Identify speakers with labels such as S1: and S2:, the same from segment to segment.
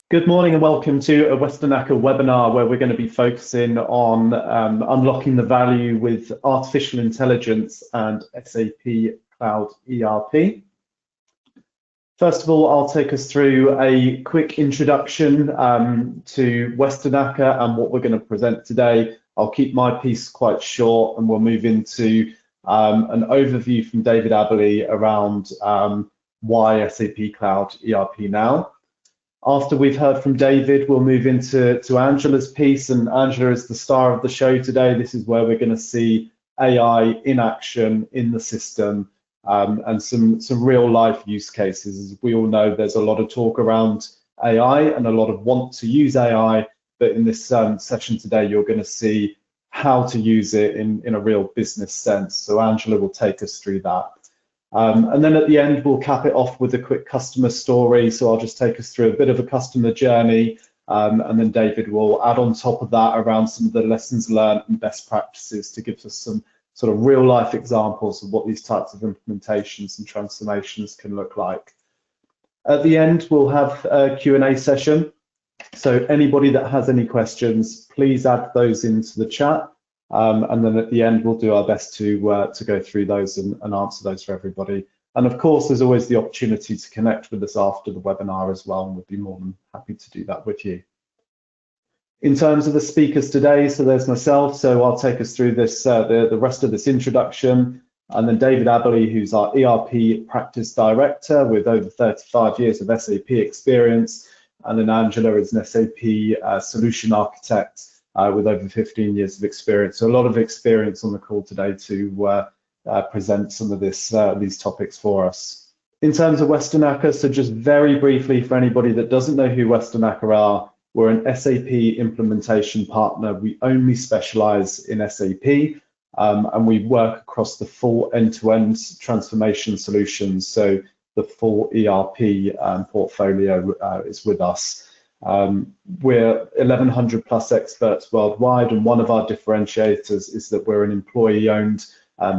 S1: Good morning and welcome to a Westernacher webinar where we're going to be focusing on unlocking the value with artificial intelligence and SAP Cloud ERP. First of all, I'll take us through a quick introduction to Westernacher and what we're going to present today. I'll keep my piece quite short and we'll move into an overview from David Abberley around why SAP Cloud ERP now. After we've heard from David, we'll move into Angela's piece, and Angela is the star of the show today. This is where we're going to see AI in action in the system and some real life use cases. As we all know, there's a lot of talk around AI and a lot of want to use AI, but in this session today, you're going to see how to use it in a real business sense. So Angela will take us through that. And then at the end, we'll cap it off with a quick customer story. So I'll just take us through a bit of a customer journey, and then David will add on top of that around some of the lessons learned and best practices to give us some sort of real life examples of what these types of implementations and transformations can look like. At the end, we'll have a Q&A session. So anybody that has any questions, please add those into the chat. And then at the end, we'll do our best to go through those and answer those for everybody. And of course, there's always the opportunity to connect with us after the webinar as well, and we'll be more than happy to do that with you. In terms of the speakers today, so there's myself, so I'll take us through this the rest of this introduction, and then David Abberley, who's our ERP Practice Director with over 35 years of SAP experience, and then Angela is an SAP Solution Architect with over 15 years of experience. So a lot of experience on the call today to present some of these topics for us. In terms of Westernacher, so just very briefly for anybody that doesn't know who Westernacher are, we're an SAP implementation partner. We only specialize in SAP and we work across the full end-to-end transformation solutions. So the full ERP portfolio is with us. We're 1,100 plus experts worldwide, and one of our differentiators is that we're an employee-owned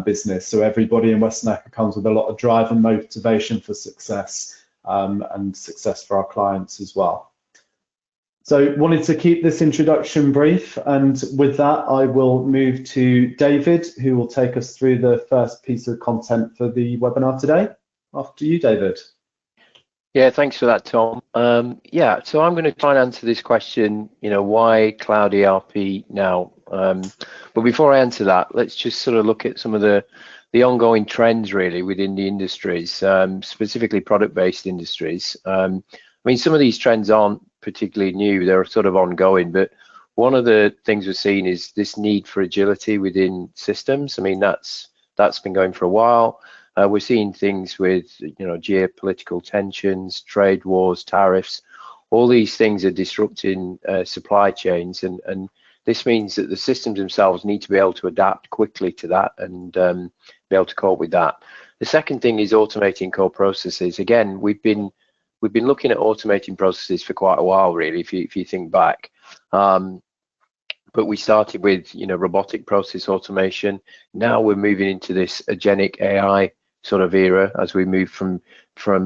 S1: business. So everybody in Westernacher comes with a lot of drive and motivation for success and success for our clients as well. So wanted to keep this introduction brief, and with that I will move to David, who will take us through the first piece of content for the webinar today. After you, David.
S2: Yeah, thanks for that, Tom. Yeah, so I'm going to try and answer this question, why Cloud ERP now? But before I answer that, let's just sort of look at some of the ongoing trends really within the industries, specifically product-based industries. I mean, some of these trends aren't particularly new, they're sort of ongoing, but one of the things we're seeing is this need for agility within systems. I mean, that's been going for a while. We're seeing things with, geopolitical tensions, trade wars, tariffs. All these things are disrupting supply chains, and this means that the systems themselves need to be able to adapt quickly to that and be able to cope with that. The second thing is automating core processes. Again, we've been looking at automating processes for quite a while, really, if you think back. But we started with, robotic process automation. Now we're moving into this agentic AI sort of era. As we move from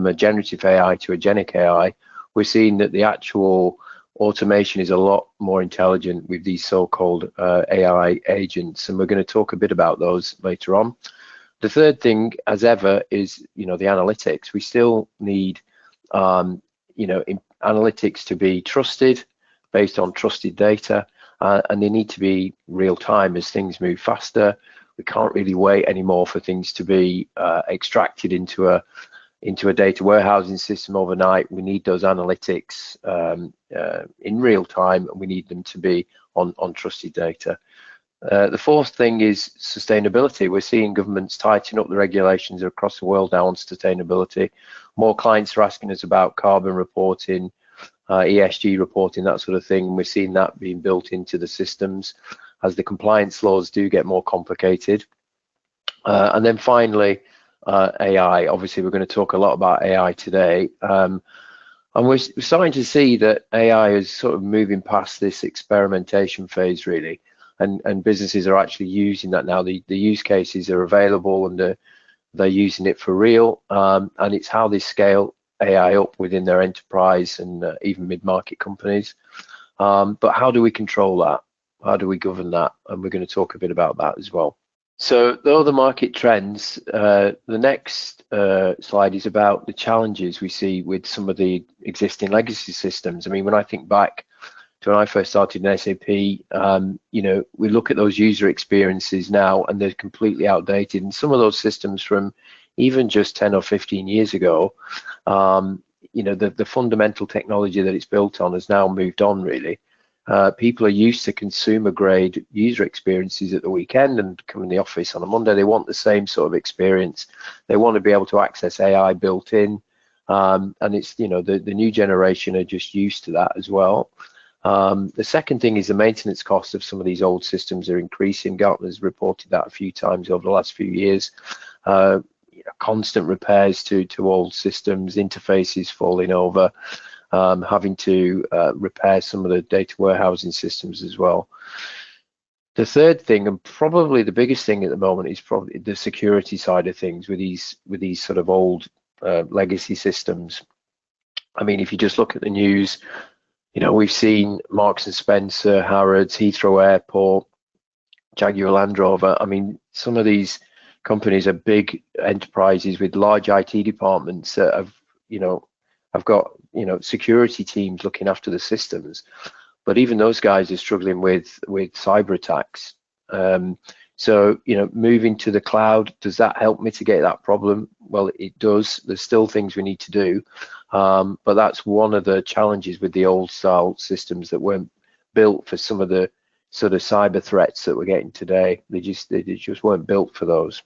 S2: a generative AI to agentic AI, we're seeing that the actual automation is a lot more intelligent with these so-called AI agents, and we're going to talk a bit about those later on. The third thing, as ever, is the analytics. We still need analytics to be trusted, based on trusted data, and they need to be real time as things move faster. We can't really wait anymore for things to be extracted into a data warehousing system overnight. We need those analytics in real time, and we need them to be on trusted data. The fourth thing is sustainability. We're seeing governments tighten up the regulations across the world now on sustainability. More clients are asking us about carbon reporting, ESG reporting, that sort of thing. And we're seeing that being built into the systems as the compliance laws do get more complicated. And then finally, AI. Obviously, we're going to talk a lot about AI today. And we're starting to see that AI is sort of moving past this experimentation phase, really. And businesses are actually using that now. The use cases are available and they're using it for real. And it's how they scale AI up within their enterprise and even mid-market companies. But how do we control that? How do we govern that? And we're going to talk a bit about that as well. So though the market trends, the next slide is about the challenges we see with some of the existing legacy systems. I mean, when I think back to when I first started in SAP, you know, we look at those user experiences now and they're completely outdated. And some of those systems from even just 10 or 15 years ago, you know, the fundamental technology that it's built on has now moved on, really. People are used to consumer grade user experiences at the weekend and come in the office on a Monday. They want the same sort of experience. They want to be able to access AI built in. And it's, you know, the new generation are just used to that as well. The second thing is the maintenance cost of some of these old systems are increasing. Gartner's reported that a few times over the last few years. Constant repairs to old systems, interfaces falling over, having to repair some of the data warehousing systems as well. The third thing, and probably the biggest thing at the moment, is probably the security side of things with these sort of old legacy systems. I mean, if you just look at the news, you know, we've seen Marks and Spencer, Harrods, Heathrow Airport, Jaguar Land Rover. I mean, some of these companies are big enterprises with large IT departments that have got, you know, security teams looking after the systems, but even those guys are struggling with cyber attacks. So, you know, moving to the cloud, does that help mitigate that problem? Well, it does. There's still things we need to do, but that's one of the challenges with the old style systems that weren't built for some of the sort of cyber threats that we're getting today. They just weren't built for those.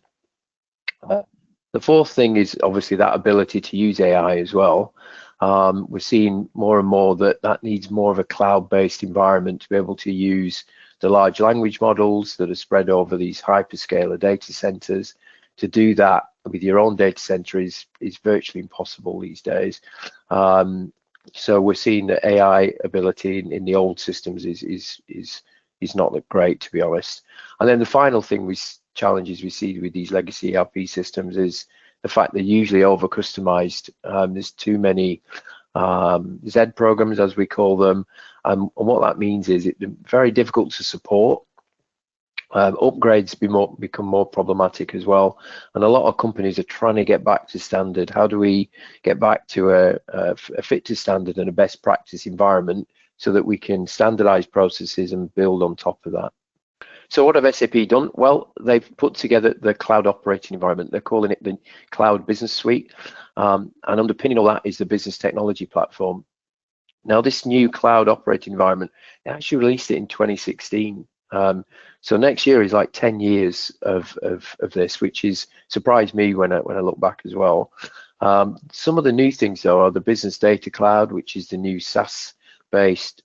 S2: The fourth thing is obviously that ability to use AI as well. We're seeing more and more that needs more of a cloud-based environment to be able to use the large language models that are spread over these hyperscaler data centers. To do that with your own data center is virtually impossible these days. So we're seeing that AI ability in the old systems is not that great, to be honest. And then the final thing challenges we see with these legacy ERP systems is the fact they're usually over customized. There's too many Z programs, as we call them, and what that means is it's very difficult to support. Upgrades become more problematic as well, and a lot of companies are trying to get back to standard. How do we get back to a fit to standard and a best practice environment so that we can standardize processes and build on top of that? So what have SAP done? Well, they've put together the cloud operating environment. They're calling it the Cloud Business Suite, and underpinning all that is the business technology platform. Now, this new cloud operating environment, they actually released it in 2016. So next year is like 10 years of this, which is surprised me when I look back as well. Some of the new things though are the Business Data Cloud, which is the new SaaS-based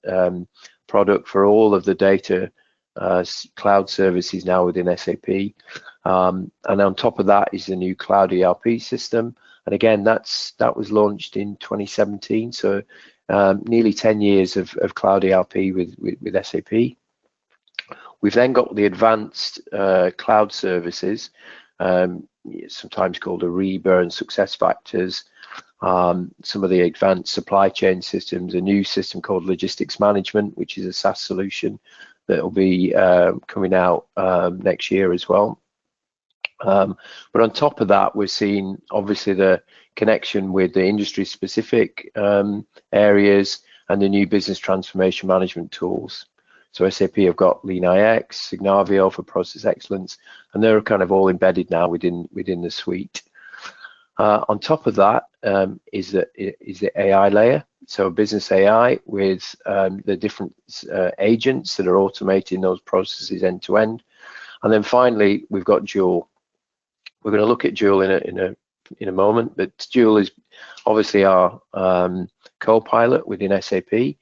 S2: product for all of the data cloud services now within SAP, and on top of that is the new Cloud ERP system, and again that was launched in 2017, so nearly 10 years of Cloud ERP with SAP. We've then got the advanced cloud services, sometimes called Ariba and SuccessFactors, some of the advanced supply chain systems, a new system called Logistics Management, which is a SaaS solution that will be coming out next year as well. But on top of that, we're seeing obviously the connection with the industry specific areas and the new business transformation management tools. So SAP have got LeanIX, Signavio for process excellence, and they're kind of all embedded now within the suite. On top of that is the AI layer. So business AI with the different agents that are automating those processes end to end. And then finally, we've got Joule. We're going to look at Joule in a moment, but Joule is obviously our co-pilot within SAP,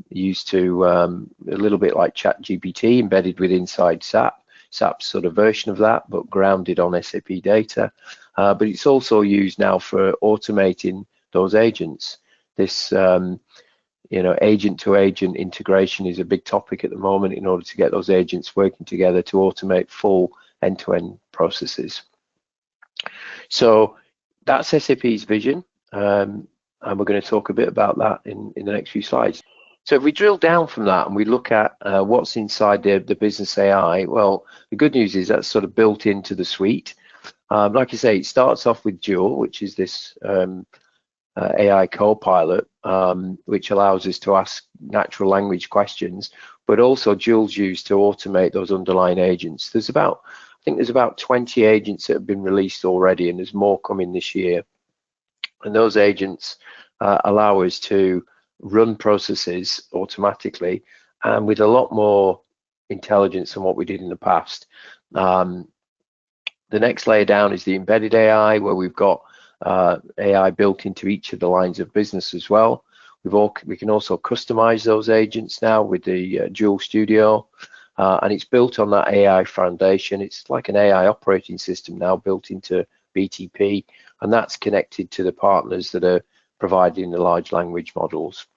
S2: used to a little bit like ChatGPT embedded with inside SAP. SAP's sort of version of that, but grounded on SAP data. But it's also used now for automating those agents. This agent-to-agent integration is a big topic at the moment in order to get those agents working together to automate full end-to-end processes. So that's SAP's vision. and we're going to talk a bit about that in the next few slides. So if we drill down from that and we look at what's inside the business AI, well, the good news is that's sort of built into the suite. Like I say, it starts off with Joule, which is this AI co-pilot, which allows us to ask natural language questions, but also Joule's used to automate those underlying agents. I think there's about 20 agents that have been released already, and there's more coming this year. And those agents allow us to run processes automatically and with a lot more intelligence than what we did in the past. The next layer down is the embedded AI, where we've got AI built into each of the lines of business as well. We can also customize those agents now with the Joule Studio, and it's built on that AI foundation. It's like an AI operating system now built into BTP, and that's connected to the partners that are providing the large language models.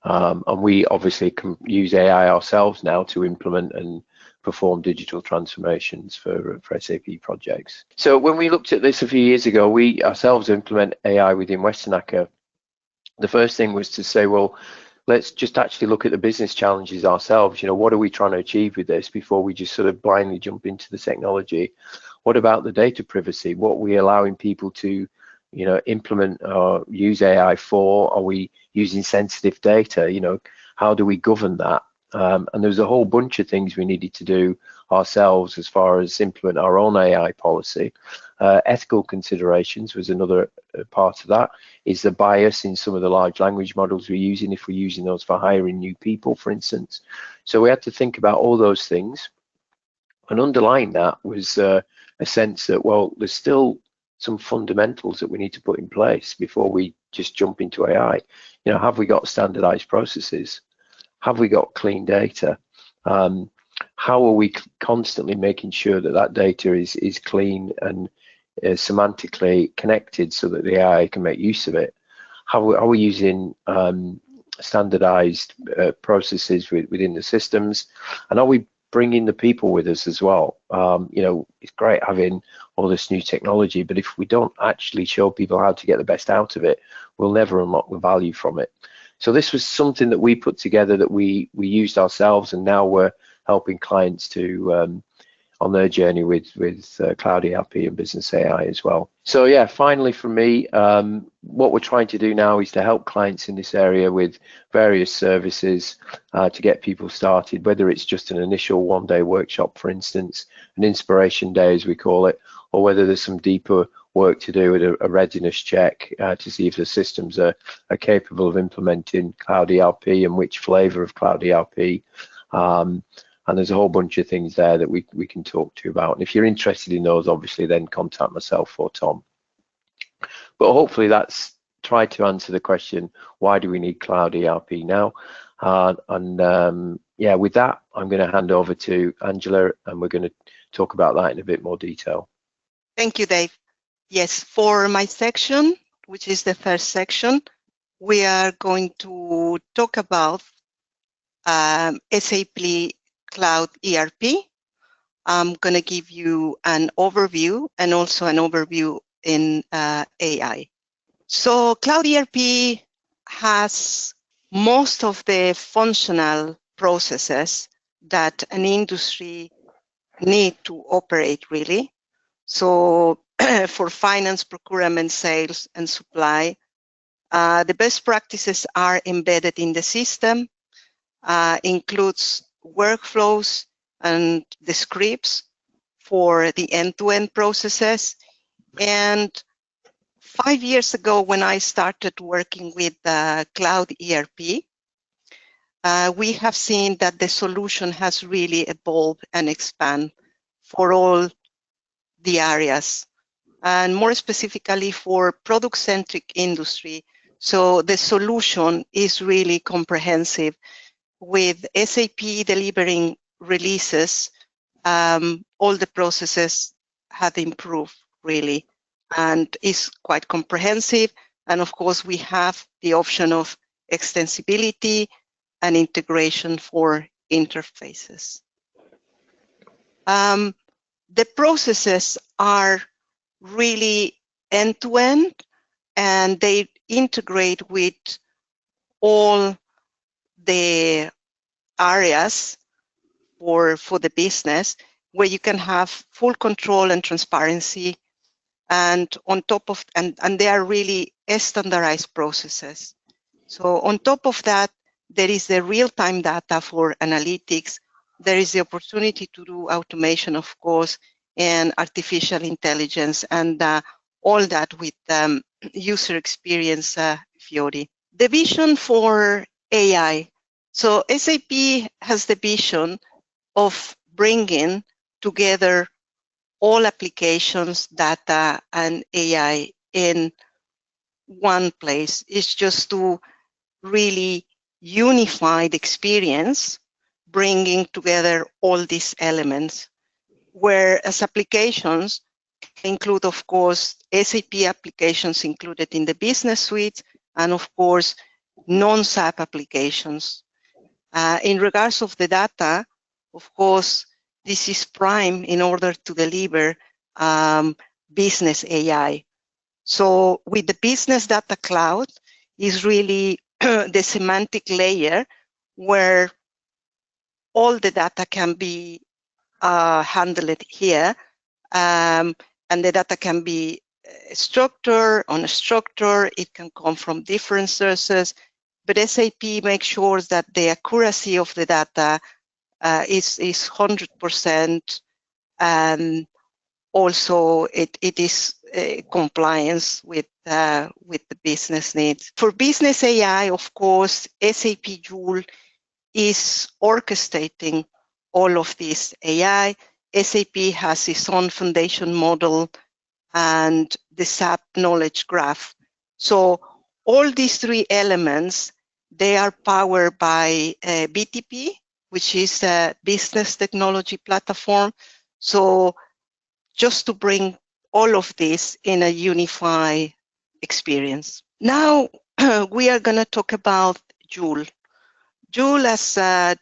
S2: And we obviously can use AI ourselves now to implement and perform digital transformations for SAP projects. So when we looked at this a few years ago, we ourselves implement AI within Westernacher. The first thing was to say, well, let's just actually look at the business challenges ourselves. You know, what are we trying to achieve with this before we just sort of blindly jump into the technology? What about the data privacy? What are we allowing people to, you know, implement or use AI for? Are we using sensitive data? You know, how do we govern that? And there's a whole bunch of things we needed to do ourselves as far as implement our own AI policy. Ethical considerations was another part of that. Is the bias in some of the large language models we're using, if we're using those for hiring new people, for instance. So we had to think about all those things. And underlying that was a sense that, well, there's still some fundamentals that we need to put in place before we just jump into AI. You know, have we got standardized processes? Have we got clean data? How are we constantly making sure that that data is clean and semantically connected so that the AI can make use of it? How are we using standardized processes within the systems? And are we bringing the people with us as well? You know, it's great having all this new technology, but if we don't actually show people how to get the best out of it, we'll never unlock the value from it. So this was something that we put together that we used ourselves, and now we're helping clients to on their journey with Cloud ERP and Business AI as well. So yeah, finally from me, what we're trying to do now is to help clients in this area with various services to get people started, whether it's just an initial one-day workshop, for instance, an inspiration day as we call it, or whether there's some deeper work to do with a readiness check to see if the systems are capable of implementing Cloud ERP and which flavor of Cloud ERP. And there's a whole bunch of things there that we can talk to you about. And if you're interested in those, obviously, then contact myself or Tom. But hopefully that's tried to answer the question, why do we need Cloud ERP now? Yeah, with that, I'm going to hand over to Angela, and we're going to talk about that in a bit more detail.
S3: Thank you, Dave. Yes, for my section, which is the first section, we are going to talk about SAP Cloud ERP. I'm going to give you an overview and also an overview in AI. So Cloud ERP has most of the functional processes that an industry need to operate really. So for finance, procurement, sales, and supply, the best practices are embedded in the system, includes workflows and the scripts for the end-to-end processes. And 5 years ago, when I started working with Cloud ERP, we have seen that the solution has really evolved and expanded for all the areas, and more specifically for product-centric industry. So the solution is really comprehensive, with SAP delivering releases. All the processes have improved really, and is quite comprehensive. And of course, we have the option of extensibility and integration for interfaces. The processes are really end-to-end, and they integrate with all the areas for the business, where you can have full control and transparency, and on top of and they are really standardized processes. So on top of that, there is the real-time data for analytics. There is the opportunity to do automation, of course, and artificial intelligence, and all that with user experience Fiori. The vision for AI. So SAP has the vision of bringing together all applications, data, and AI in one place. It's just to really unify the experience, bringing together all these elements, whereas applications include, of course, SAP applications included in the business suite, and of course, non-SAP applications. In regards of the data, of course, this is prime in order to deliver business AI. So with the business data cloud is really the semantic layer where all the data can be handled here, and the data can be structured, unstructured, it can come from different sources, but SAP makes sure that the accuracy of the data is 100%, and also it is compliance with the business needs. For business AI, of course, SAP Joule is orchestrating all of this AI. SAP has its own foundation model and the SAP knowledge graph. So all these three elements, they are powered by BTP, which is a business technology platform. So just to bring all of this in a unified experience. Now we are going to talk about Joule. Joule, as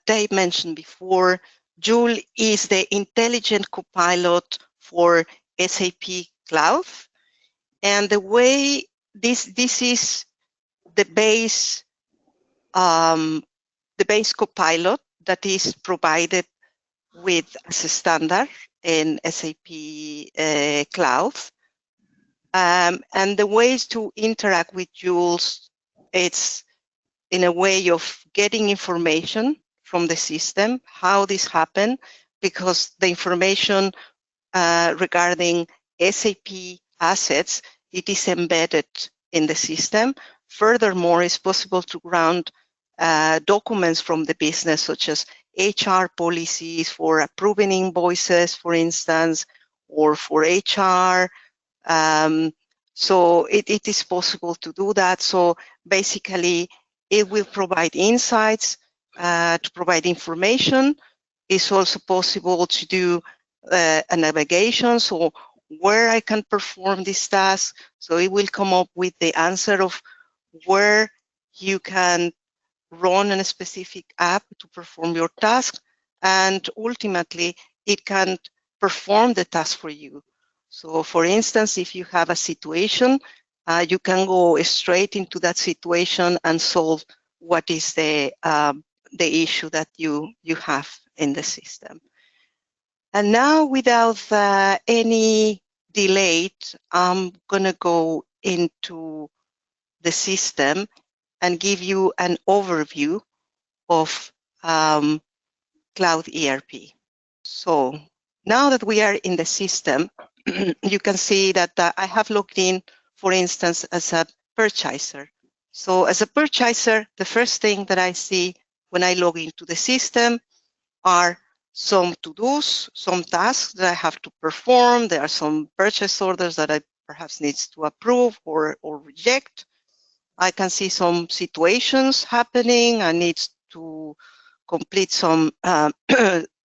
S3: Dave mentioned before, Joule is the intelligent copilot for SAP Cloud, and the way this is the base copilot that is provided with as a standard in SAP Cloud, and the ways to interact with Joule, it's in a way of getting information from the system, how this happened, because the information regarding SAP assets, it is embedded in the system. Furthermore, it's possible to ground documents from the business, such as HR policies for approving invoices, for instance, or for HR. So it is possible to do that. So basically, it will provide insights, to provide information. It's also possible to do a navigation, so where I can perform this task. So it will come up with the answer of where you can run a specific app to perform your task, and ultimately it can perform the task for you. So for instance, if you have a situation, you can go straight into that situation and solve what is the issue that you have in the system. And now, without any delay, I'm going to go into the system and give you an overview of Cloud ERP. So now that we are in the system, you can see that I have logged in, for instance, as a purchaser. So as a purchaser, the first thing that I see when I log into the system are some to-dos, some tasks that I have to perform. There are some purchase orders that I perhaps needs to approve or reject. I can see some situations happening. I need to complete some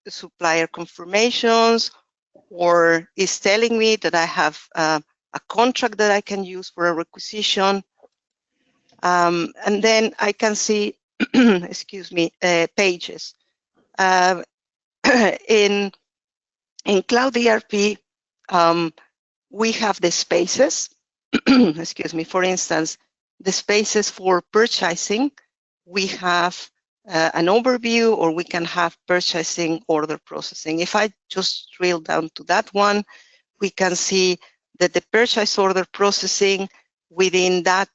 S3: supplier confirmations, or is telling me that I have a contract that I can use for a requisition. And then I can see, excuse me, pages. In Cloud ERP, we have the spaces. excuse me, for instance, the spaces for purchasing, we have an overview, or we can have purchasing order processing. If I just drill down to that one, we can see that the purchase order processing within that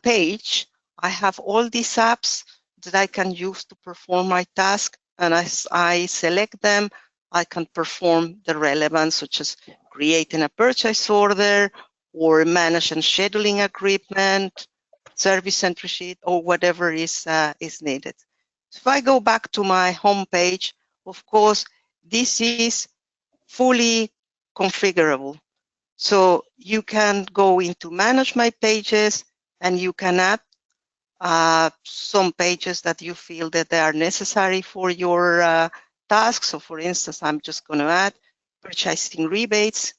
S3: page, I have all these apps that I can use to perform my task, and as I select them, I can perform the relevant, such as creating a purchase order, or manage and scheduling agreement, service entry sheet, or whatever is needed. So if I go back to my home page, of course, this is fully configurable. So you can go into manage my pages, and you can add some pages that you feel that they are necessary for your tasks. So for instance, I'm just going to add purchasing rebates.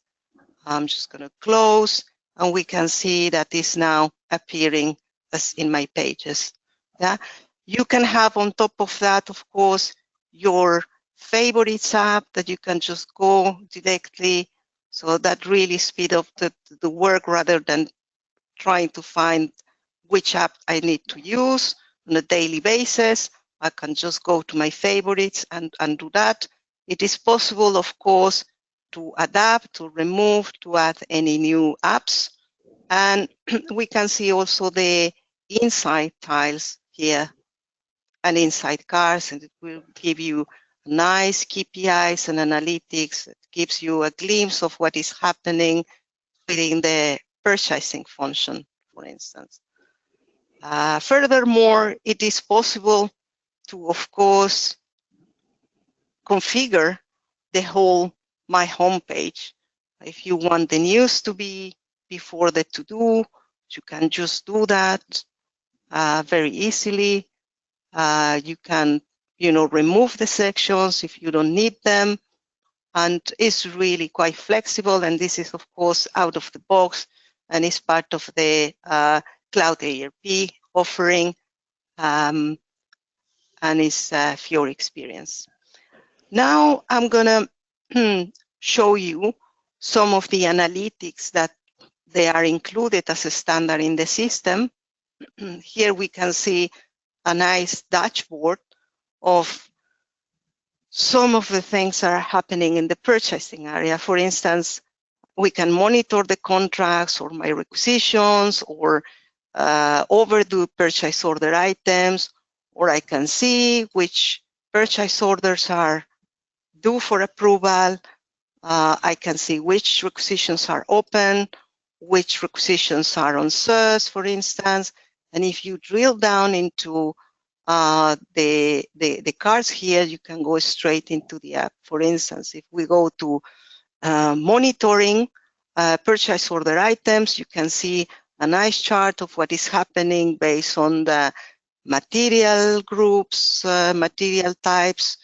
S3: I'm just going to close, and we can see that is now appearing as in my pages. Yeah, you can have on top of that, of course, your favorites app that you can just go directly. So that really speed up the work, rather than trying to find which app I need to use on a daily basis. I can just go to my favorites and do that. It is possible, of course, to adapt, to remove, to add any new apps. And we can see also the inside tiles here and inside cards, and it will give you nice KPIs and analytics. It gives you a glimpse of what is happening within the purchasing function, for instance. Furthermore, it is possible to, of course, configure the whole my home page. If you want the news to be before the to-do, you can just do that very easily. You can, remove the sections if you don't need them, and it's really quite flexible. And this is, of course, out of the box, and is part of the Cloud ERP offering, and is your experience. Now I'm gonna show you some of the analytics that they are included as a standard in the system. Here we can see a nice dashboard of some of the things that are happening in the purchasing area. For instance, we can monitor the contracts or my requisitions, or overdue purchase order items, or I can see which purchase orders are due for approval. I can see which requisitions are open, which requisitions are on search, for instance. And if you drill down into the cards here, you can go straight into the app. For instance, if we go to monitoring purchase order items, you can see a nice chart of what is happening based on the material groups, material types.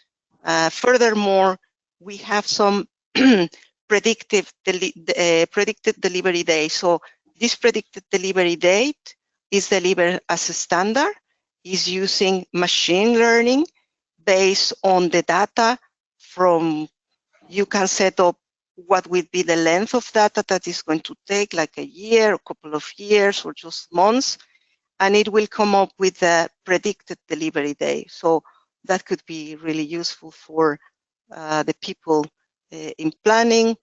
S3: Furthermore, we have some predicted delivery date. So this predicted delivery date is delivered as a standard, is using machine learning based on the data from, you can set up what would be the length of data that is going to take, like a year, a couple of years, or just months, and it will come up with the predicted delivery day. So that could be really useful for the people in planning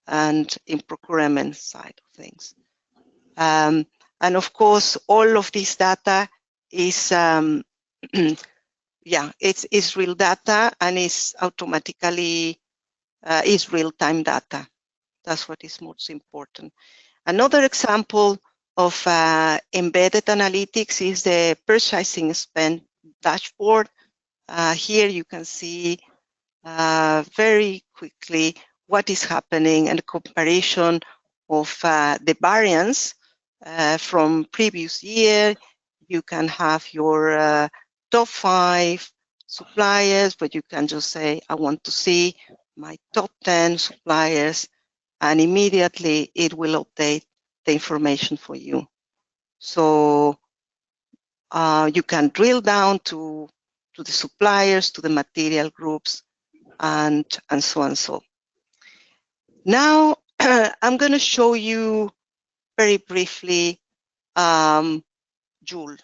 S3: and in procurement side of things. And of course, all of this data is, it's real data, and is automatically, is real-time data. That's what is most important. Another example of embedded analytics is the purchasing spend dashboard. Here you can see very quickly what is happening, and a comparison of the variance from previous year. You can have your top 5 suppliers, but you can just say, I want to see my top 10 suppliers, and immediately it will update the information for you. So you can drill down to the suppliers, to the material groups, and so on. So now I'm going to show you very briefly Joule.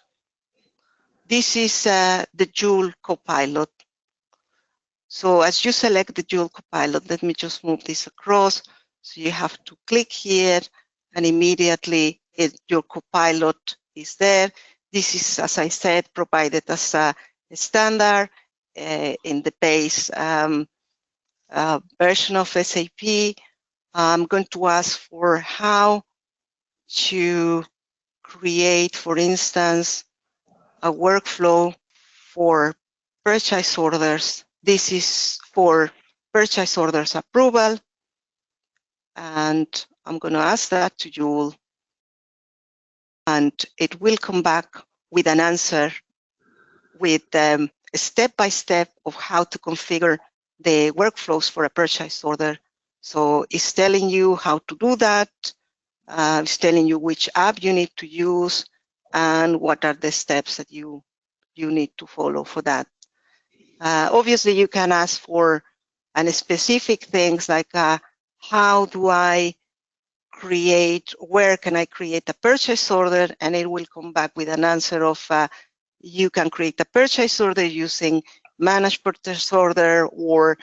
S3: This is the Joule Copilot. So as you select the Joule Copilot, let me just move this across. So you have to click here, and immediately your Copilot is there. This is, as I said, provided as a standard in the base version of SAP. I'm going to ask for how to create, for instance, a workflow for purchase orders. This is for purchase orders approval. And I'm going to ask that to Joule. And it will come back with an answer with a step-by-step of how to configure the workflows for a purchase order. So it's telling you how to do that. It's telling you which app you need to use and what are the steps that you need to follow for that. Obviously, you can ask for specific things like how do I create, where can I create a purchase order, and it will come back with an answer of you can create a purchase order using manage purchase order or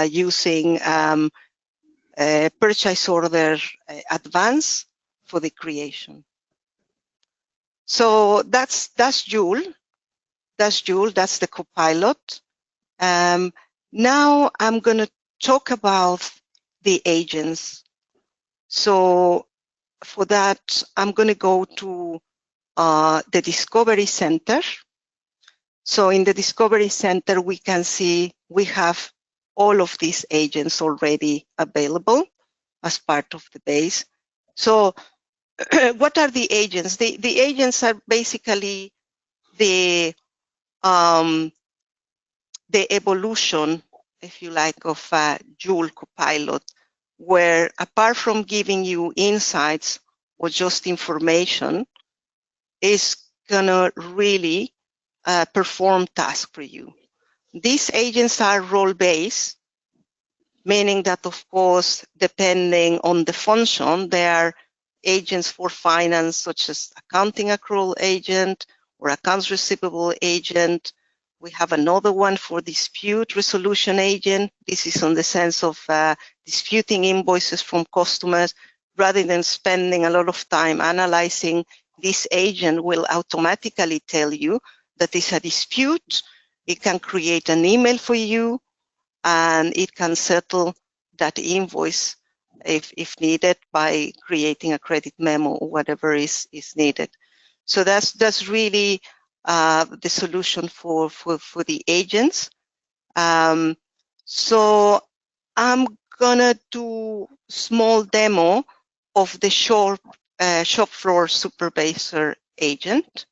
S3: using purchase order advance for the creation. So that's Joule. That's Joule. That's the Copilot. Now I'm going to talk about the agents. So for that, I'm going to go to the Discovery Center. So in the Discovery Center, we can see we have all of these agents already available as part of the base. So what are the agents? The agents are basically the evolution, if you like, of Joule Copilot, where apart from giving you insights or just information, is gonna really perform tasks for you. These agents are role-based, meaning that, of course, depending on the function, there are agents for finance, such as accounting accrual agent or accounts receivable agent. We have another one for dispute resolution agent. This is on the sense of disputing invoices from customers. Rather than spending a lot of time analyzing, this agent will automatically tell you that it's a dispute. It can create an email for you, and it can settle that invoice if needed by creating a credit memo or whatever is needed. So that's really the solution for the agents. So I'm gonna do small demo of the shop floor supervisor agent.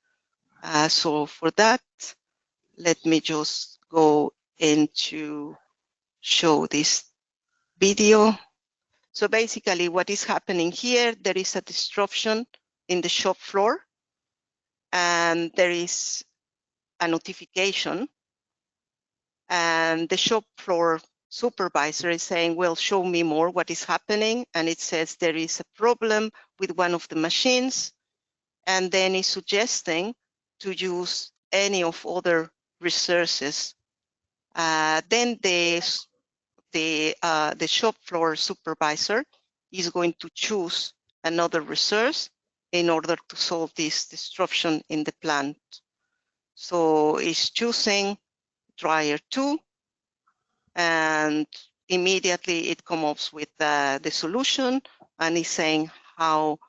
S3: So for that, let me just go into show this video. So basically what is happening here, there is a disruption in the shop floor, and there is a notification, and the shop floor supervisor is saying, well, show me more what is happening. And it says there is a problem with one of the machines, and then is suggesting to use any of other resources. Then the shop floor supervisor is going to choose another resource in order to solve this disruption in the plant. So it's choosing dryer 2, and immediately it comes up with the solution, and is saying how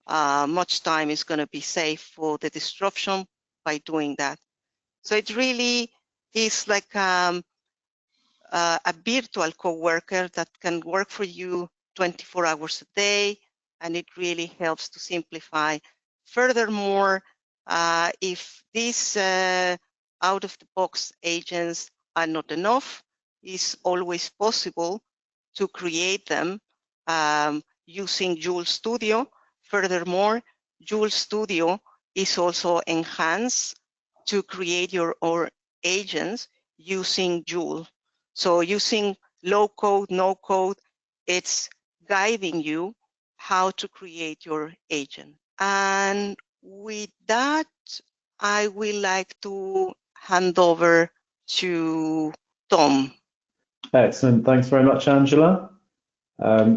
S3: much time is going to be saved for the disruption by doing that. So it really is like a virtual coworker that can work for you 24 hours a day, and it really helps to simplify. Furthermore, if these out-of-the-box agents are not enough, it's always possible to create them using Joule Studio. Furthermore, Joule Studio is also enhanced to create your own agents using Joule. So using low code, no code, it's guiding you how to create your agent. And with that, I would like to hand over to Tom.
S1: Excellent. Thanks very much, Angela.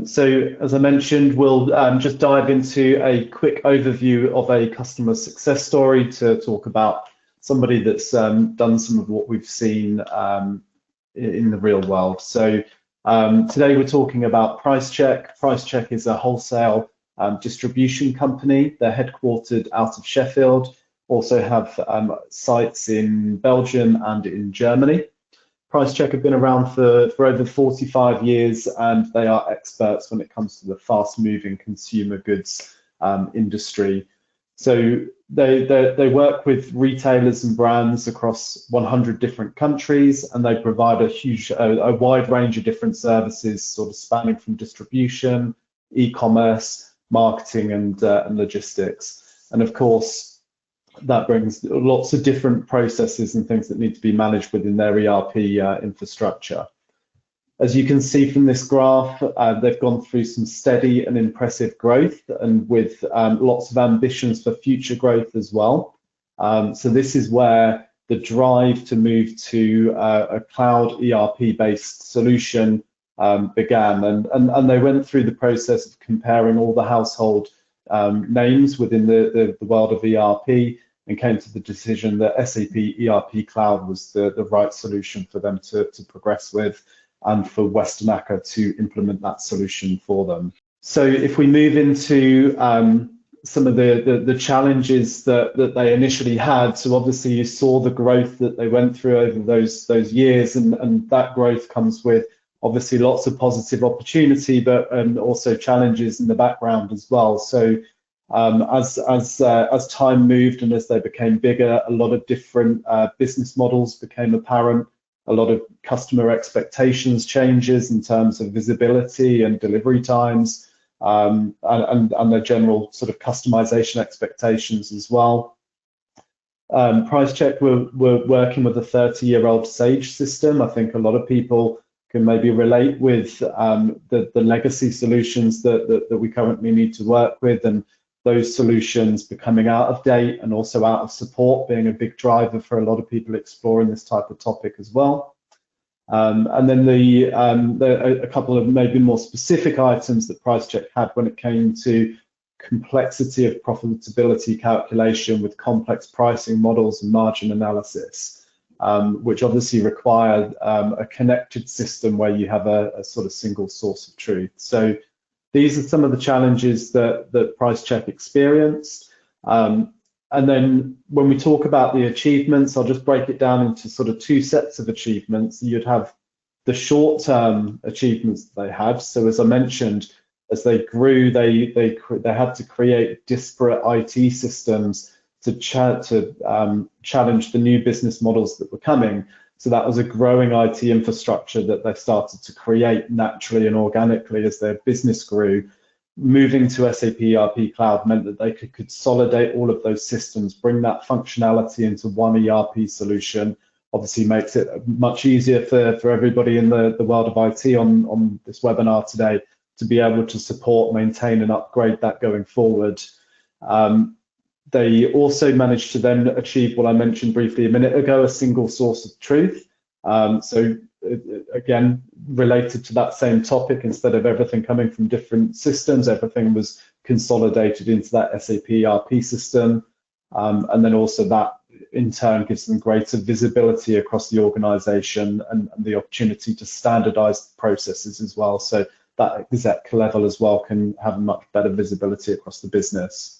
S1: So as I mentioned, we'll just dive into a quick overview of a customer success story to talk about somebody that's done some of what we've seen in the real world. So today we're talking about Pricecheck. Pricecheck is a wholesale distribution company. They're headquartered out of Sheffield, also have sites in Belgium and in Germany. Pricecheck have been around for over 45 years, and they are experts when it comes to the fast-moving consumer goods industry. So they work with retailers and brands across 100 different countries, and they provide a wide range of different services, sort of spanning from distribution, e-commerce, marketing, and logistics. And of course, that brings lots of different processes and things that need to be managed within their ERP infrastructure. As you can see from this graph, they've gone through some steady and impressive growth, and with lots of ambitions for future growth as well. So this is where the drive to move to a cloud ERP-based solution began, and they went through the process of comparing all the household names within the world of ERP, and came to the decision that SAP ERP Cloud was the right solution for them to progress with, and for Westernacher to implement that solution for them. So if we move into some of the challenges that they initially had, so obviously you saw the growth that they went through over those years, and that growth comes with obviously lots of positive opportunity, but also challenges in the background as well. So as time moved and as they became bigger, a lot of different business models became apparent. A lot of customer expectations changes in terms of visibility and delivery times, and their general sort of customization expectations as well. Pricecheck were working with a 30-year-old Sage system. I think a lot of people can maybe relate with the legacy solutions that we currently need to work with, and those solutions becoming out of date and also out of support being a big driver for a lot of people exploring this type of topic as well. And then a couple of maybe more specific items that Pricecheck had when it came to complexity of profitability calculation with complex pricing models and margin analysis, which obviously required a connected system where you have a sort of single source of truth. So these are some of the challenges that Pricecheck experienced. And then when we talk about the achievements, I'll just break it down into sort of two sets of achievements. You'd have the short-term achievements that they had. So as I mentioned, as they grew, they had to create disparate IT systems to challenge the new business models that were coming. So that was a growing IT infrastructure that they started to create naturally and organically as their business grew. Moving to SAP ERP Cloud meant that they could consolidate all of those systems, bring that functionality into one ERP solution. Obviously makes it much easier for everybody in the world of IT on this webinar today to be able to support, maintain, and upgrade that going forward. They also managed to then achieve what I mentioned briefly a minute ago, a single source of truth. So again, related to that same topic, instead of everything coming from different systems, everything was consolidated into that SAP ERP system. And then also that in turn gives them greater visibility across the organization and the opportunity to standardize processes as well. So that exec level as well can have much better visibility across the business.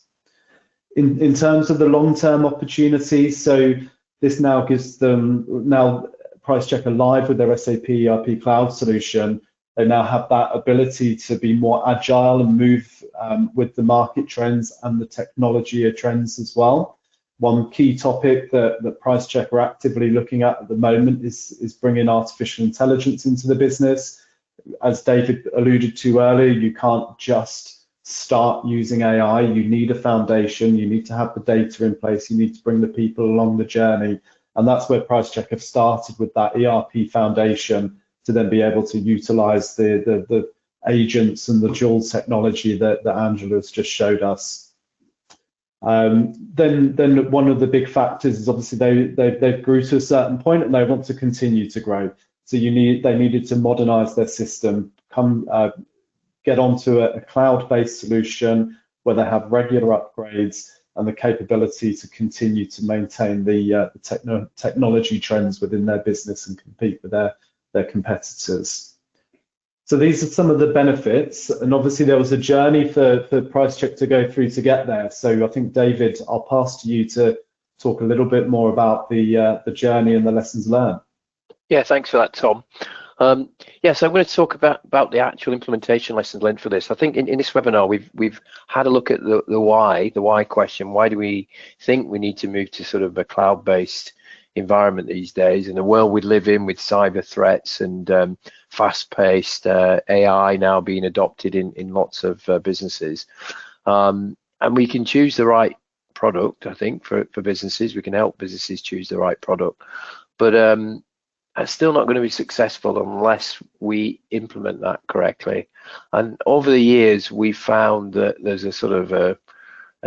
S1: In terms of the long-term opportunity, so this now gives them, now Pricecheck are live with their SAP ERP Cloud solution. They now have that ability to be more agile and move with the market trends and the technology trends as well. One key topic that Pricecheck are actively looking at the moment is bringing artificial intelligence into the business. As David alluded to earlier, you can't just start using AI. You need a foundation, you need to have the data in place, you need to bring the people along the journey. And that's where Pricecheck have started with that ERP foundation to then be able to utilize the agents and the dual technology that Angela's just showed us. Then one of the big factors is obviously they've grew to a certain point and they want to continue to grow. So they needed to modernize their system, get onto a cloud-based solution where they have regular upgrades and the capability to continue to maintain the technology trends within their business and compete with their competitors. So these are some of the benefits, and obviously there was a journey for Pricecheck to go through to get there. So I think, David, I'll pass to you to talk a little bit more about the journey and the lessons learned.
S2: Yeah, thanks for that, Tom. Yeah, so I'm going to talk about the actual implementation lessons learned for this. I think in this webinar we've had a look at the why question. Why do we think we need to move to sort of a cloud-based environment these days, in the world we live in with cyber threats and fast-paced AI now being adopted in lots of businesses, and we can choose the right product. I think for businesses, we can help businesses choose the right product, but it's still not going to be successful unless we implement that correctly. And over the years, we've found that there's a sort of a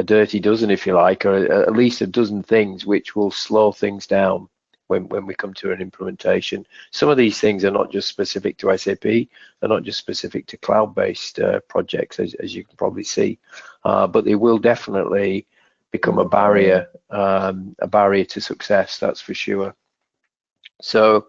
S2: dirty dozen, if you like, or at least a dozen things which will slow things down when we come to an implementation. Some of these things are not just specific to SAP, they're not just specific to cloud-based projects, as you can probably see, but they will definitely become a barrier to success, that's for sure. So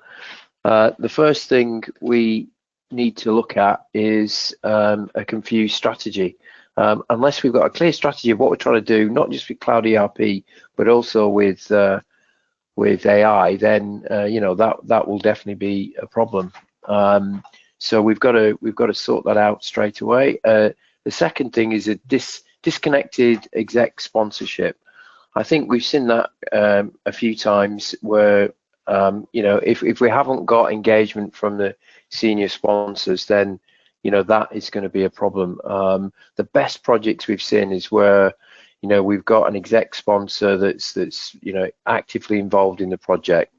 S2: the first thing we need to look at is a confused strategy. Unless we've got a clear strategy of what we're trying to do, not just with Cloud ERP, but also with AI, then you know, that will definitely be a problem. So we've got to sort that out straight away. The second thing is a disconnected exec sponsorship. I think we've seen that a few times where you know, if we haven't got engagement from the senior sponsors, then you know, that is going to be a problem. The best projects we've seen is where, you know, we've got an exec sponsor that's you know, actively involved in the project.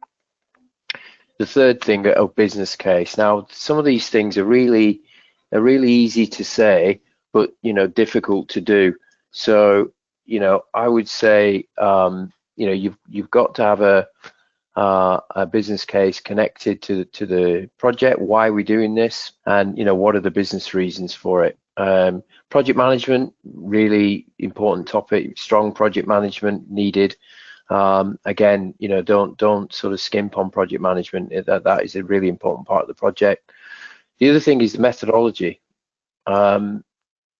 S2: The third thing, a business case. Now, some of these things are really easy to say, but you know, difficult to do. So you know, I would say you know, you've got to have a business case connected to the project. Why are we doing this? And you know, what are the business reasons for it? Project management, really important topic. Strong project management needed. Again, you know, don't sort of skimp on project management. That is a really important part of the project. The other thing is the methodology.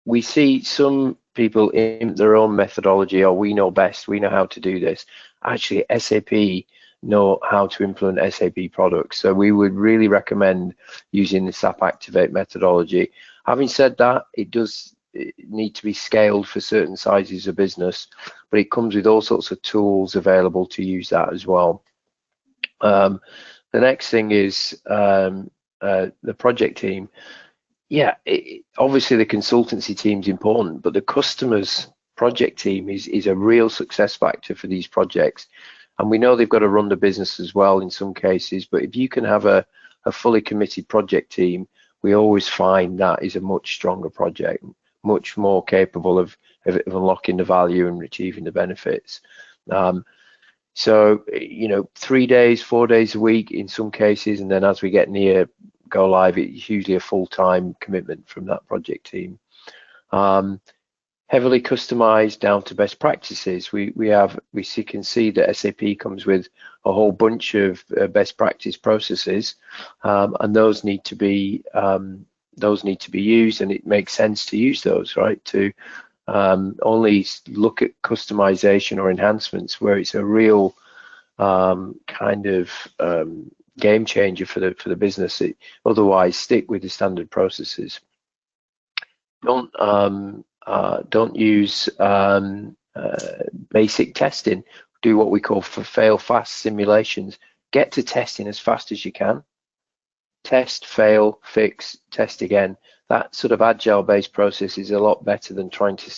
S2: We see some people in their own methodology, or we know best, we know how to do this. Actually, SAP know how to implement SAP products. So we would really recommend using the SAP Activate methodology. Having said that, it does need to be scaled for certain sizes of business, but it comes with all sorts of tools available to use that as well. The next thing is the project team. Yeah, obviously the consultancy team is important, but the customer's project team is a real success factor for these projects. And we know they've got to run the business as well in some cases, but if you can have a fully committed project team, we always find that is a much stronger project, much more capable of unlocking the value and achieving the benefits. So, you know, 3 days, 4 days a week in some cases, and then as we get near go live, it's usually a full-time commitment from that project team. Heavily customized down to best practices. We can see that SAP comes with a whole bunch of best practice processes, and those need to be used, and it makes sense to use those, right? To only look at customization or enhancements where it's a real kind of game changer for the business. Otherwise, stick with the standard processes. Don't use basic testing. Do what we call fail fast simulations. Get to testing as fast as you can. Test, fail, fix, test again. That sort of agile based process is a lot better than trying to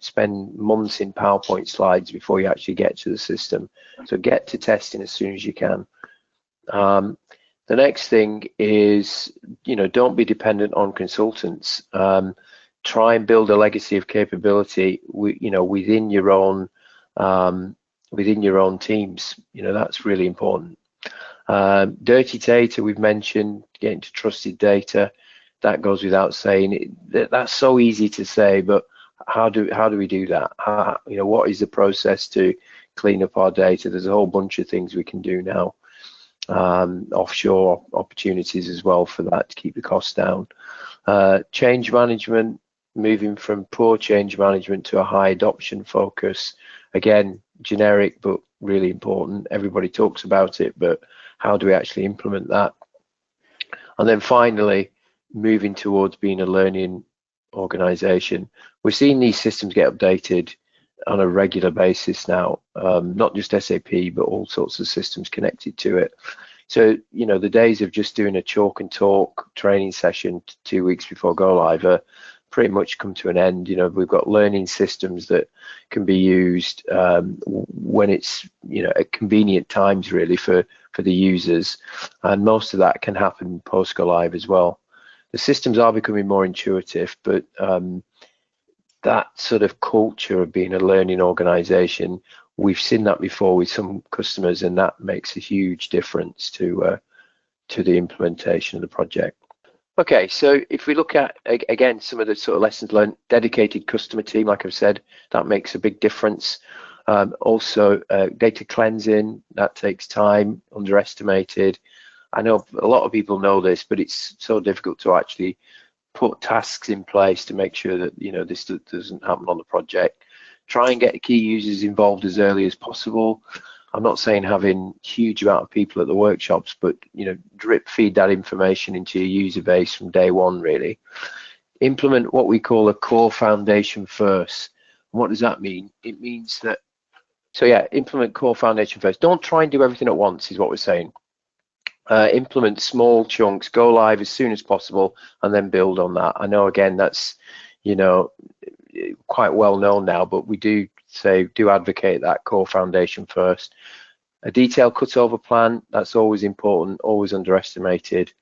S2: spend months in PowerPoint slides before you actually get to the system. So get to testing as soon as you can. The next thing is, don't be dependent on consultants. Try and build a legacy of capability, within your own teams. That's really important. Dirty data, we've mentioned, getting to trusted data. That goes without saying. That's so easy to say, but how do we do that? What is the process to clean up our data? There's a whole bunch of things we can do now. Offshore opportunities as well for that to keep the costs down. Change management, moving from poor change management to a high adoption focus. Again, generic but really important. Everybody talks about it, but how do we actually implement that? And then finally, moving towards being a learning organization. We're seeing these systems get updated on a regular basis now, not just SAP, but all sorts of systems connected to it. So, the days of just doing a chalk and talk training session 2 weeks before go live are pretty much come to an end. We've got learning systems that can be used when it's, at convenient times really for the users. And most of that can happen post go live as well. The systems are becoming more intuitive, but that sort of culture of being a learning organization, we've seen that before with some customers, and that makes a huge difference to the implementation of the project. Okay, so if we look at, again, some of the sort of lessons learned, dedicated customer team, like I've said, that makes a big difference. Also, data cleansing, that takes time, underestimated. I know a lot of people know this, but it's so difficult to actually put tasks in place to make sure that this doesn't happen on the project. Try and get key users involved as early as possible. I'm not saying having huge amount of people at the workshops, but drip feed that information into your user base from day one really. Implement what we call a core foundation first. And what does that mean? It means that, implement core foundation first. Don't try and do everything at once is what we're saying. Implement small chunks, go live as soon as possible, and then build on that. I know, again, that's quite well known now, but we do advocate that core foundation first. A detailed cutover plan, that's always important, always underestimated.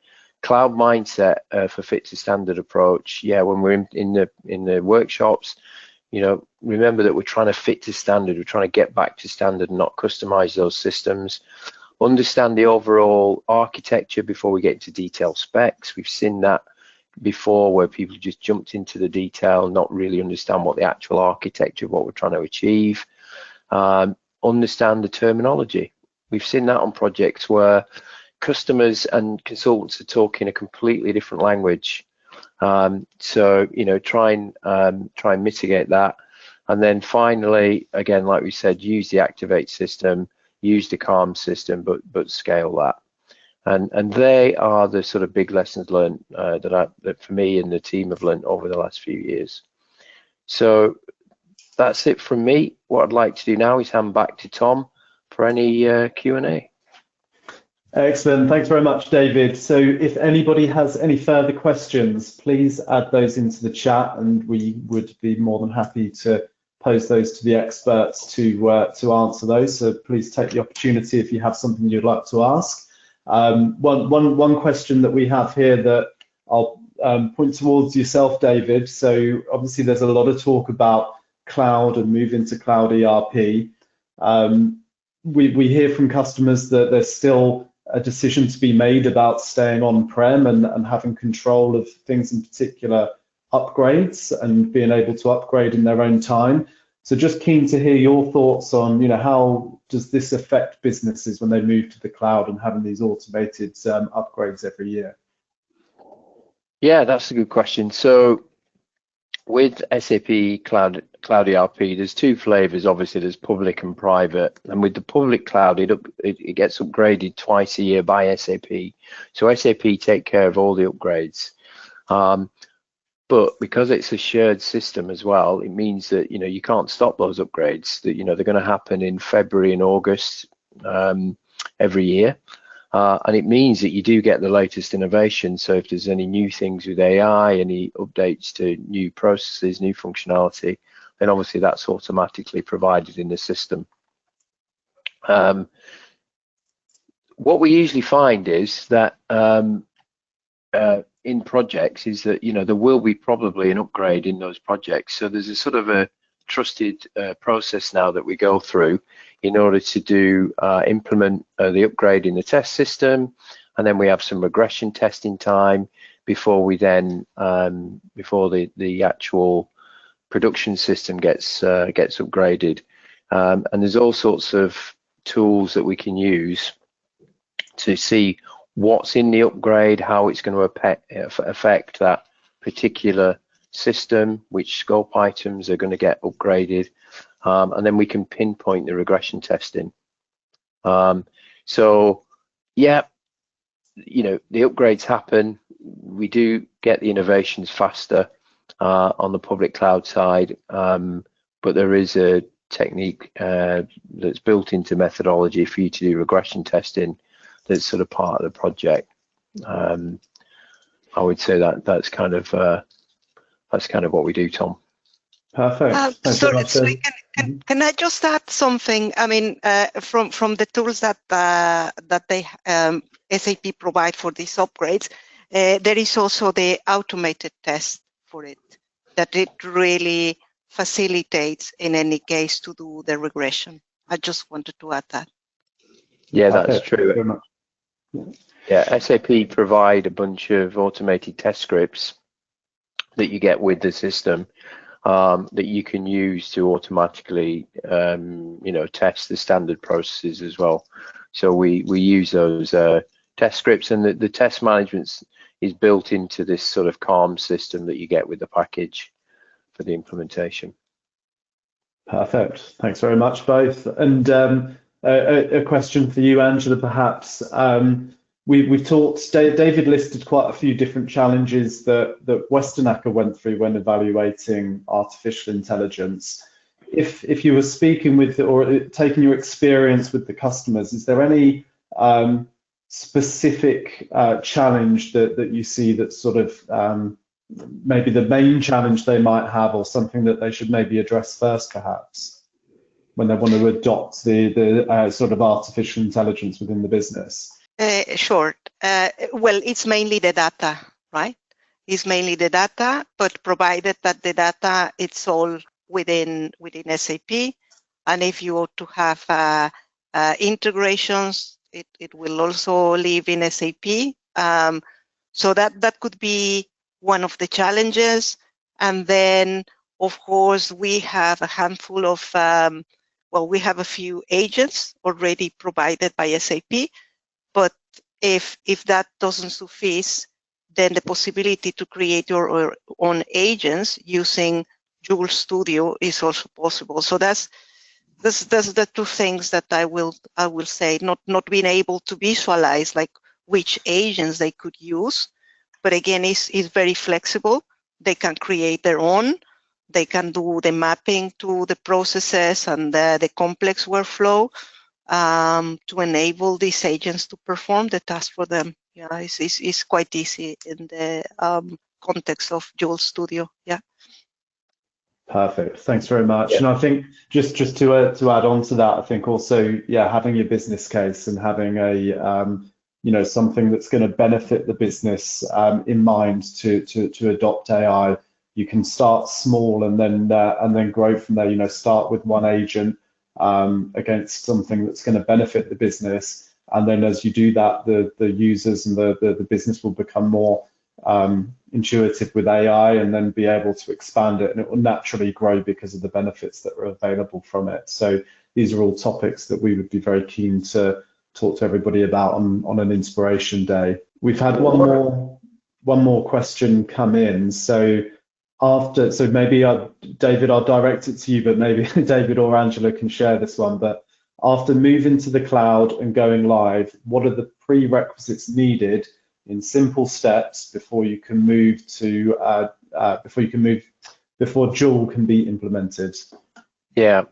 S2: Cloud mindset for fit to standard approach. Yeah, when we're in the workshops, remember that we're trying to fit to standard. We're trying to get back to standard and not customize those systems. Understand the overall architecture before we get into detailed specs. We've seen that before where people just jumped into the detail, not really understand what the actual architecture of what we're trying to achieve. Understand the terminology. We've seen that on projects where customers and consultants are talking a completely different language. So try and mitigate that. And then finally, again, like we said, use the Activate system, use the Calm system, but scale that. And they are the sort of big lessons learned that for me and the team have learned over the last few years. So that's it from me. What I'd like to do now is hand back to Tom for any Q&A.
S1: Excellent. Thanks very much, David. So if anybody has any further questions, please add those into the chat, and we would be more than happy to pose those to the experts to answer those. So please take the opportunity if you have something you'd like to ask. One question that we have here that I'll point towards yourself, David. So obviously there's a lot of talk about cloud and moving to cloud ERP. We hear from customers that there's still a decision to be made about staying on-prem and having control of things, in particular upgrades, and being able to upgrade in their own time. So just keen to hear your thoughts on, how does this affect businesses when they move to the cloud and having these automated upgrades every year?
S2: Yeah, that's a good question. So with SAP Cloud ERP, there's two flavors. Obviously, there's public and private. And with the public cloud, it gets upgraded twice a year by SAP. So SAP take care of all the upgrades. But because it's a shared system as well, it means that you can't stop those upgrades. That they're going to happen in February and August every year, and it means that you do get the latest innovation. So if there's any new things with AI, any updates to new processes, new functionality, then obviously that's automatically provided in the system. what we usually find is that in projects is that, you know, there will be probably an upgrade in those projects. So there's a sort of a trusted process now that we go through in order to do implement the upgrade in the test system, and then we have some regression testing time before we then before the actual production system gets upgraded. And there's all sorts of tools that we can use to see what's in the upgrade, how it's going to affect that particular system, which scope items are going to get upgraded, and then we can pinpoint the regression testing. So yeah, you know, the upgrades happen. We do get the innovations faster on the public cloud side, but there is a technique that's built into methodology for you to do regression testing that's sort of part of the project. I would say that that's kind of what we do, Tom.
S1: Perfect.
S3: Can I just add something? I mean, from the tools that they SAP provide for these upgrades, there is also the automated test for it, that it really facilitates in any case to do the regression. I just wanted to add that.
S2: Yeah, that's true. Yeah, SAP provide a bunch of automated test scripts that you get with the system that you can use to automatically, you know, test the standard processes as well. So we use those test scripts, and the test management is built into this sort of calm system that you get with the package for the implementation.
S1: Perfect. Thanks very much, both. And a question for you, Angela, perhaps. We've talked, David listed quite a few different challenges that Westernacher went through when evaluating artificial intelligence. If you were speaking with or taking your experience with the customers, is there any specific challenge that you see that's sort of maybe the main challenge they might have, or something that they should maybe address first, perhaps, when they want to adopt the sort of artificial intelligence within the business?
S3: Sure. Well, it's mainly the data, right? It's mainly the data, but provided that the data, it's all within SAP, and if you want to have integrations, it will also live in SAP. So that could be one of the challenges. And then, of course, we have a handful of, well, we have a few agents already provided by SAP. But if that doesn't suffice, then the possibility to create your own agents using Joule Studio is also possible. So that's the two things that I will say. Not being able to visualize like which agents they could use, but again, it's very flexible. They can create their own. They can do the mapping to the processes and the complex workflow. To enable these agents to perform the task for them. Yeah, it's quite easy in the context of Joule Studio. Yeah.
S1: Perfect. Thanks very much. Yeah. And I think just to add on to that, I think also, yeah, having your business case and having a you know, something that's going to benefit the business in mind to adopt AI. You can start small and then grow from there. You know, start with one agent against something that's going to benefit the business, and then as you do that, the users and the business will become more intuitive with AI, and then be able to expand it, and it will naturally grow because of the benefits that are available from it. So these are all topics that we would be very keen to talk to everybody about on an inspiration day. We've had one more question come in. So maybe David, I'll direct it to you, but maybe David or Angela can share this one. But after moving to the cloud and going live, what are the prerequisites needed in simple steps before you can move to before Joule can be implemented? Yeah,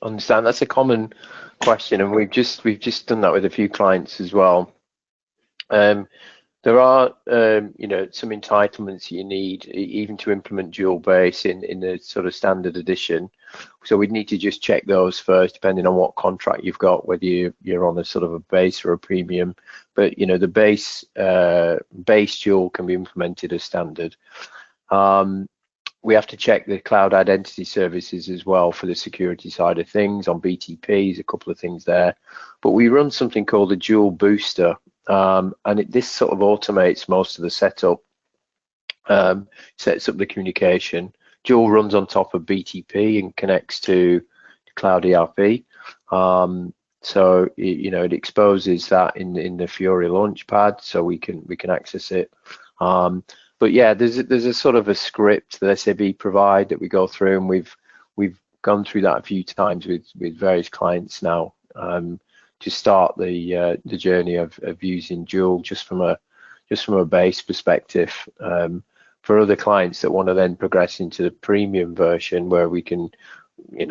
S2: understand. That's a common question, and we've just done that with a few clients as well. There are, you know, some entitlements you need even to implement Joule Base in the sort of standard edition. So we'd need to just check those first, depending on what contract you've got, whether you're on a sort of a base or a premium. But the base Joule can be implemented as standard. We have to check the cloud identity services as well for the security side of things on BTPs, a couple of things there. But we run something called a Joule Booster, and this sort of automates most of the setup, sets up the communication. Joule runs on top of BTP and connects to Cloud ERP. So it exposes that in the Fiori Launchpad, so we can access it. But yeah, there's a sort of a script that SAP provide that we go through, and we've gone through that a few times with various clients now, to start the journey of using Joule just from a base perspective. For other clients that want to then progress into the premium version, where we can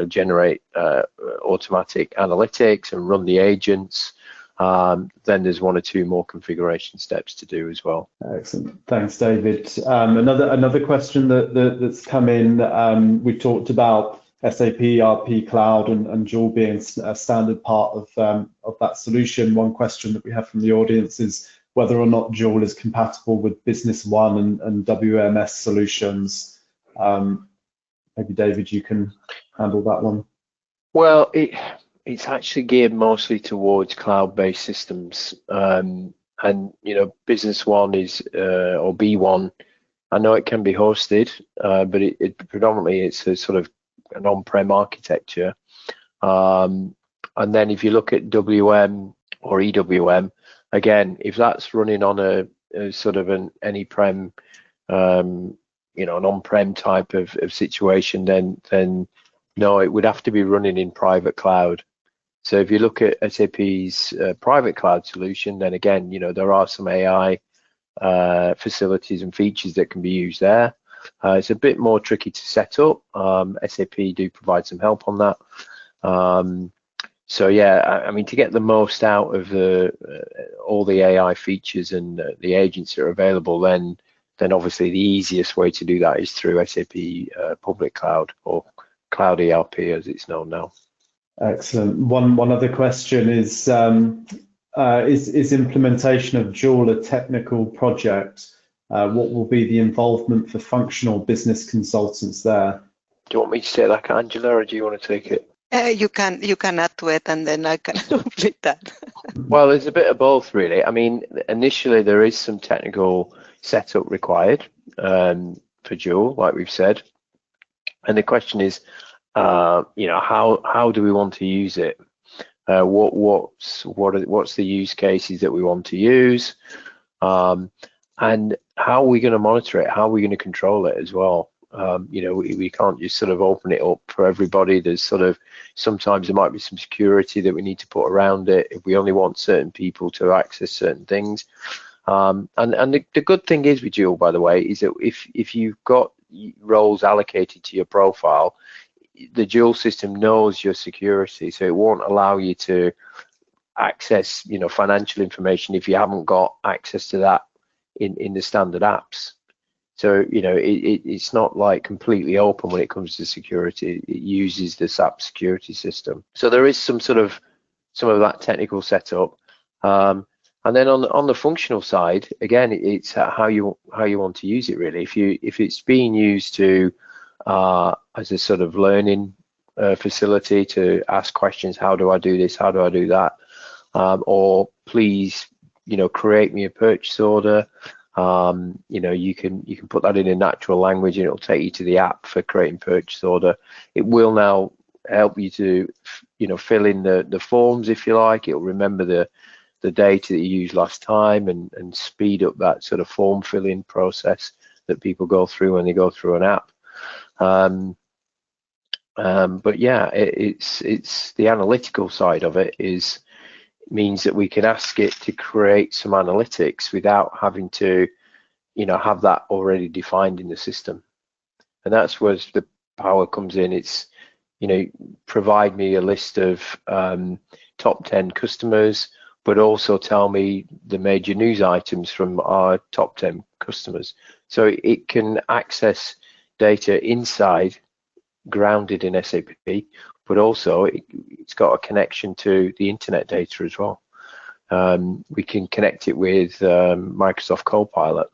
S2: generate automatic analytics and run the agents, then there's one or two more configuration steps to do as well.
S1: Excellent, thanks, David. Another question that's come in. We talked about SAP ERP Cloud and Joule being a standard part of that solution. One question that we have from the audience is whether or not Joule is compatible with Business One and WMS solutions. Maybe David, you can handle that one.
S2: Well, it's actually geared mostly towards cloud-based systems, and Business One is or B1. I know it can be hosted, but it predominantly it's a sort of an on-prem architecture. And then if you look at WM or EWM, again, if that's running on a sort of an any-prem, an on-prem type of situation, then no, it would have to be running in private cloud. So if you look at SAP's private cloud solution, then again, there are some AI facilities and features that can be used there. It's a bit more tricky to set up. SAP do provide some help on that. So yeah, I mean, to get the most out of all the AI features and the agents that are available, then obviously the easiest way to do that is through SAP Public Cloud, or Cloud ERP as it's known now.
S1: Excellent. One other question is implementation of Joule a technical project? What will be the involvement for functional business consultants there?
S2: Do you want me to say that, Angela, or do you want to take it?
S3: You can add to it, and then I can complete that.
S2: Well, there's a bit of both, really. I mean, initially there is some technical setup required for Joule, like we've said, and the question is, how do we want to use it? What's the use cases that we want to use, and how are we going to monitor it? How are we going to control it as well? We can't just sort of open it up for everybody. There's sometimes there might be some security that we need to put around it if we only want certain people to access certain things. And the good thing is with Joule, by the way, is that if you've got roles allocated to your profile, the Joule system knows your security, so it won't allow you to access financial information if you haven't got access to that in the standard apps. So it's not like completely open when it comes to security. It uses the SAP security system. So there is some of that technical setup, and then on the functional side, again, it's how you want to use it, really. If it's being used to as a sort of learning facility to ask questions, how do I do this, how do I do that, or please create me a purchase order. You can put that in a natural language and it'll take you to the app for creating purchase order. It will now help you to fill in the forms, if you like. It'll remember the data that you used last time and speed up that sort of form filling process that people go through when they go through an app. But yeah, it's the analytical side of it means that we can ask it to create some analytics without having to have that already defined in the system. And that's where the power comes in. It's provide me a list of top 10 customers, but also tell me the major news items from our top 10 customers. So it can access data inside grounded in SAP, but also it's got a connection to the internet data as well. We can connect it with Microsoft Copilot.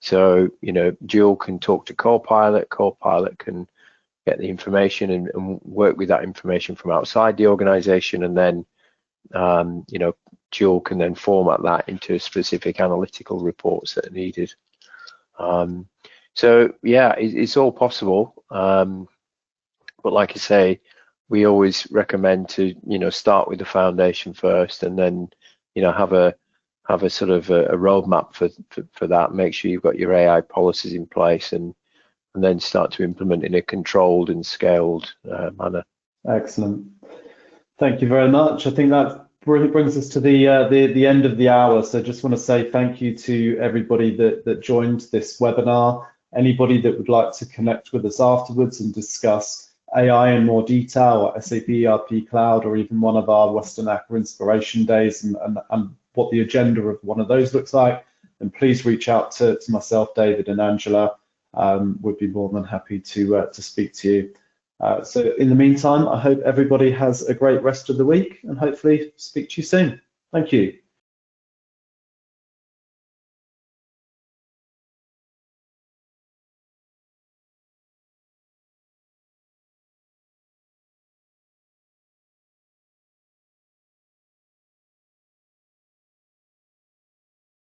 S2: So, Dual can talk to Copilot, Copilot can get the information and work with that information from outside the organization, and then, Dual can then format that into specific analytical reports that are needed. So, yeah, it's all possible. But like I say, we always recommend to, start with the foundation first, and then, have a sort of a roadmap for that. Make sure you've got your AI policies in place, and then start to implement in a controlled and scaled manner.
S1: Excellent. Thank you very much. I think that really brings us to the end of the hour. So just want to say thank you to everybody that joined this webinar. Anybody that would like to connect with us afterwards and discuss AI in more detail, or SAP ERP Cloud, or even one of our Westernacher Inspiration Days, and what the agenda of one of those looks like, then please reach out to myself, David, and Angela. We'd be more than happy to speak to you. So in the meantime, I hope everybody has a great rest of the week, and hopefully speak to you soon. Thank you.